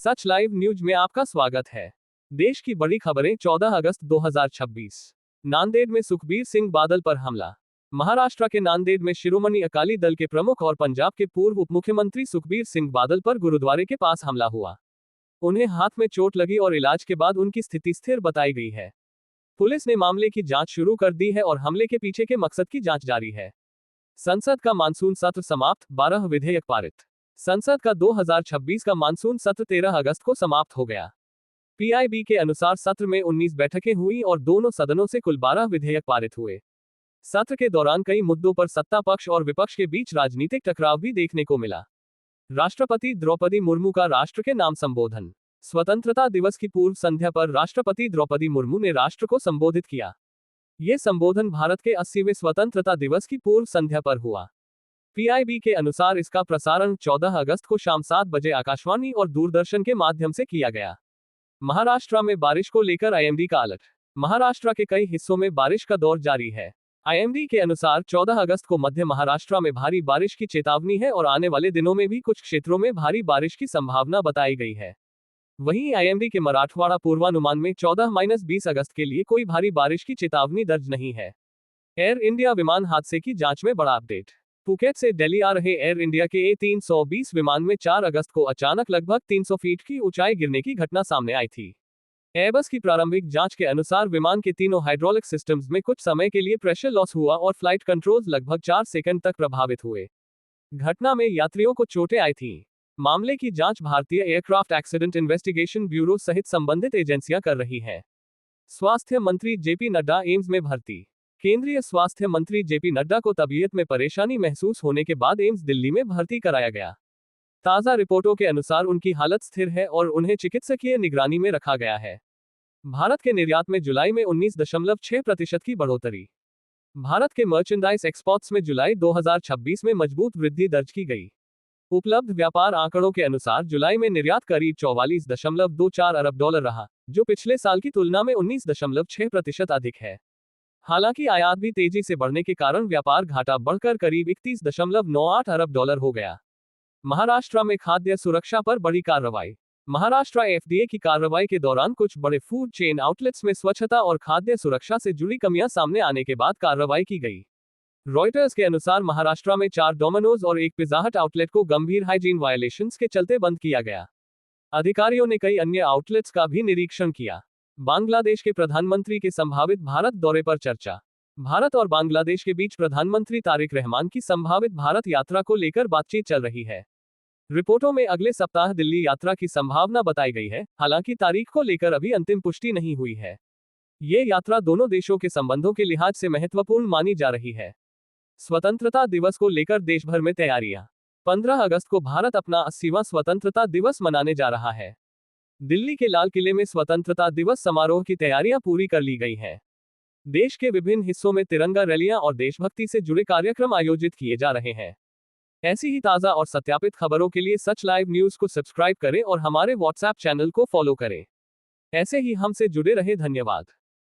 सच live news में आपका स्वागत है। देश की बड़ी खबरें 14 अगस्त 2026। नांदेड़ में सुखबीर सिंह बादल पर हमला। महाराष्ट्र के नांदेड़ में शिरोमणि अकाली दल के प्रमुख और पंजाब के पूर्व उप मुख्यमंत्री सुखबीर सिंह बादल पर गुरुद्वारे के पास हमला हुआ। उन्हें हाथ में चोट लगी और इलाज के बाद उनकी स्थिति स्थिर बताई गई है। पुलिस ने मामले की जांच शुरू कर दी है और हमले के पीछे के मकसद की जांच जारी है। संसद का मानसून सत्र समाप्त, 12 विधेयक पारित। संसद का 2026 का मानसून सत्र 13 अगस्त को समाप्त हो गया। पीआईबी के अनुसार सत्र में 19 बैठकें हुई और दोनों सदनों से कुल 12 विधेयक पारित हुए। सत्र के दौरान कई मुद्दों पर सत्ता पक्ष और विपक्ष के बीच राजनीतिक टकराव भी देखने को मिला। राष्ट्रपति द्रौपदी मुर्मू का राष्ट्र के नाम संबोधन। स्वतंत्रता दिवस की पूर्व संध्या पर राष्ट्रपति द्रौपदी मुर्मू ने राष्ट्र को संबोधित किया। ये संबोधन भारत के 80वें स्वतंत्रता दिवस की पूर्व संध्या पर हुआ। पीआईबी के अनुसार इसका प्रसारण 14 अगस्त को शाम 7 बजे आकाशवाणी और दूरदर्शन के माध्यम से किया गया। महाराष्ट्र में बारिश को लेकर आईएमडी का अलर्ट। महाराष्ट्र के कई हिस्सों में बारिश का दौर जारी है। आईएमडी के अनुसार 14 अगस्त को मध्य महाराष्ट्र में भारी बारिश की चेतावनी है और आने वाले दिनों में भी कुछ क्षेत्रों में भारी बारिश की संभावना बताई गई है। वहीं आईएमडी के मराठवाड़ा पूर्वानुमान में 14-20 अगस्त के लिए कोई भारी बारिश की चेतावनी दर्ज नहीं है। एयर इंडिया विमान हादसे की जांच में बड़ा अपडेट। फुकेट से दिल्ली आ रहे एयर इंडिया के A320 विमान में 4 अगस्त को अचानक लगभग 300 फीट की ऊंचाई गिरने की घटना सामने आई थी। एयरबस की प्रारंभिक जांच के अनुसार विमान के तीनों हाइड्रोलिक सिस्टम्स में कुछ समय के लिए प्रेशर लॉस हुआ और फ्लाइट कंट्रोल्स लगभग 4 सेकंड तक प्रभावित हुए। घटना में यात्रियों को चोटें आई थीं। मामले की जांच भारतीय एयरक्राफ्ट एक्सीडेंट इन्वेस्टिगेशन ब्यूरो सहित संबंधित एजेंसियां कर रही हैं। स्वास्थ्य मंत्री जेपी नड्डा एम्स में भर्ती। केंद्रीय स्वास्थ्य मंत्री जेपी नड्डा को तबीयत में परेशानी महसूस होने के बाद एम्स दिल्ली में भर्ती कराया गया। ताजा रिपोर्टों के अनुसार उनकी हालत स्थिर है और उन्हें चिकित्सकीय निगरानी में रखा गया है। भारत के निर्यात में जुलाई में 19.6% की बढ़ोतरी। भारत के मर्चेंडाइज एक्सपोर्ट्स में जुलाई 2026 में मजबूत वृद्धि दर्ज की गई। उपलब्ध व्यापार आंकड़ों के अनुसार जुलाई में निर्यात करीब $44.24 अरब रहा, जो पिछले साल की तुलना में 19.6% अधिक है। हालांकि आयात भी तेजी से बढ़ने के कारण व्यापार घाटा बढ़कर करीब $31.98 अरब हो गया। महाराष्ट्र में खाद्य सुरक्षा पर बड़ी कार्रवाई। महाराष्ट्र एफडीए की कार्रवाई के दौरान कुछ बड़े फूड चेन आउटलेट्स में स्वच्छता और खाद्य सुरक्षा से जुड़ी कमियां सामने आने के बाद कार्रवाई की गई। रॉयटर्स के अनुसार महाराष्ट्र में 4 डोमिनोज और एक पिज़्ज़ा हट आउटलेट को गंभीर हाइजीन वायलेशंस के चलते बंद किया गया। अधिकारियों ने कई अन्य आउटलेट्स का भी निरीक्षण किया। बांग्लादेश के प्रधानमंत्री के संभावित भारत दौरे पर चर्चा। भारत और बांग्लादेश के बीच प्रधानमंत्री तारिक रहमान की संभावित भारत यात्रा को लेकर बातचीत चल रही है। रिपोर्टों में अगले सप्ताह दिल्ली यात्रा की संभावना बताई गई है, हालांकि तारीख को लेकर अभी अंतिम पुष्टि नहीं हुई है। ये यात्रा दोनों देशों के संबंधों के लिहाज से महत्वपूर्ण मानी जा रही है। स्वतंत्रता दिवस को लेकर देश भर में तैयारियां। 15 अगस्त को भारत अपना 80वां स्वतंत्रता दिवस मनाने जा रहा है। दिल्ली के लाल किले में स्वतंत्रता दिवस समारोह की तैयारियां पूरी कर ली गई हैं। देश के विभिन्न हिस्सों में तिरंगा रैलियां और देशभक्ति से जुड़े कार्यक्रम आयोजित किए जा रहे हैं। ऐसी ही ताजा और सत्यापित खबरों के लिए सच लाइव न्यूज को सब्सक्राइब करें और हमारे व्हाट्सएप चैनल को फॉलो करें। ऐसे ही हमसे जुड़े रहे। धन्यवाद।